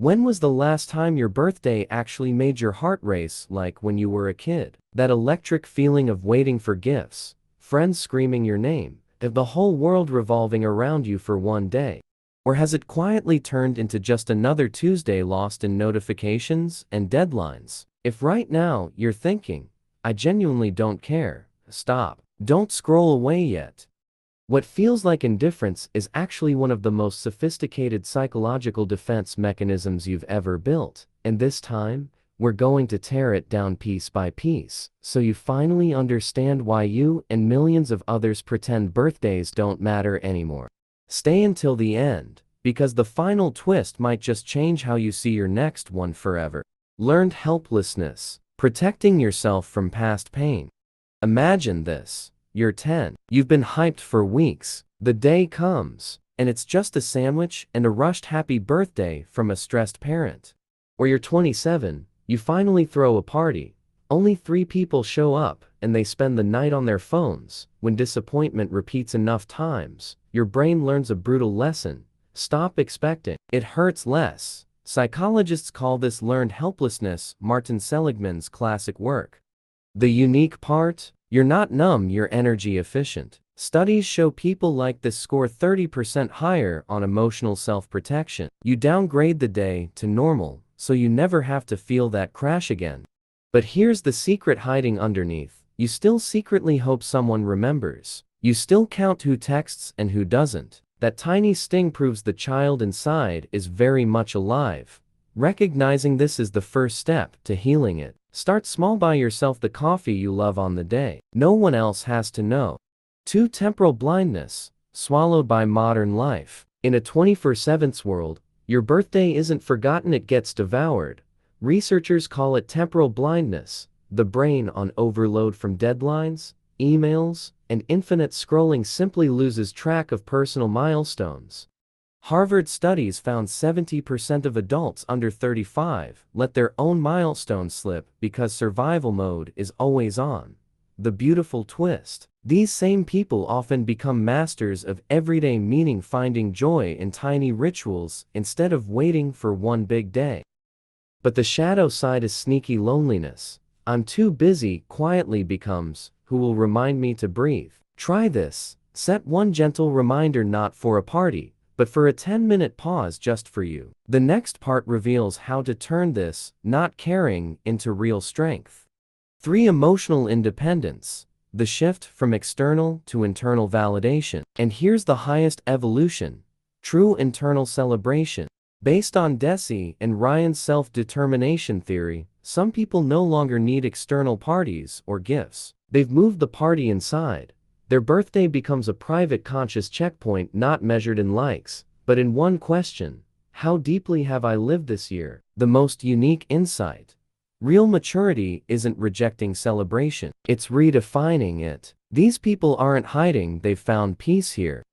When was the last time your birthday actually made your heart race like when you were a kid? That electric feeling of waiting for gifts, friends screaming your name, of the whole world revolving around you for one day? Or has it quietly turned into just another Tuesday lost in notifications and deadlines? If right now you're thinking, I genuinely don't care, stop. Don't scroll away yet. What feels like indifference is actually one of the most sophisticated psychological defense mechanisms you've ever built, and this time, we're going to tear it down piece by piece, so you finally understand why you and millions of others pretend birthdays don't matter anymore. Stay until the end, because the final twist might just change how you see your next one forever. Learned helplessness, protecting yourself from past pain. Imagine this. You're 10. You've been hyped for weeks. The day comes, and it's just a sandwich and a rushed happy birthday from a stressed parent. Or you're 27. You finally throw a party. Only 3 people show up, and they spend the night on their phones. When disappointment repeats enough times, your brain learns a brutal lesson. Stop expecting. It hurts less. Psychologists call this learned helplessness, Martin Seligman's classic work. The unique part? You're not numb, you're energy efficient. Studies show people like this score 30% higher on emotional self-protection. You downgrade the day to normal, so you never have to feel that crash again. But here's the secret hiding underneath. You still secretly hope someone remembers. You still count who texts and who doesn't. That tiny sting proves the child inside is very much alive. Recognizing this is the first step to healing it. Start small, buy yourself the coffee you love on the day. No one else has to know. 2. Temporal blindness, swallowed by modern life. In a 24/7 world, your birthday isn't forgotten, it gets devoured. Researchers call it temporal blindness, the brain on overload from deadlines, emails, and infinite scrolling simply loses track of personal milestones. Harvard studies found 70% of adults under 35 let their own milestones slip because survival mode is always on. The beautiful twist: these same people often become masters of everyday meaning, finding joy in tiny rituals instead of waiting for one big day. But the shadow side is sneaky loneliness. I'm too busy quietly becomes, who will remind me to breathe? Try this. Set one gentle reminder, not for a party, but for a 10-minute pause just for you. The next part reveals how to turn this not caring into real strength. 3. Emotional independence, the shift from external to internal validation. And here's the highest evolution: true internal celebration. Based on Deci and Ryan's self-determination theory, some people no longer need external parties or gifts. They've moved the party inside. Their birthday becomes a private conscious checkpoint, not measured in likes, but in one question: how deeply have I lived this year? The most unique insight. Real maturity isn't rejecting celebration, it's redefining it. These people aren't hiding, they've found peace here.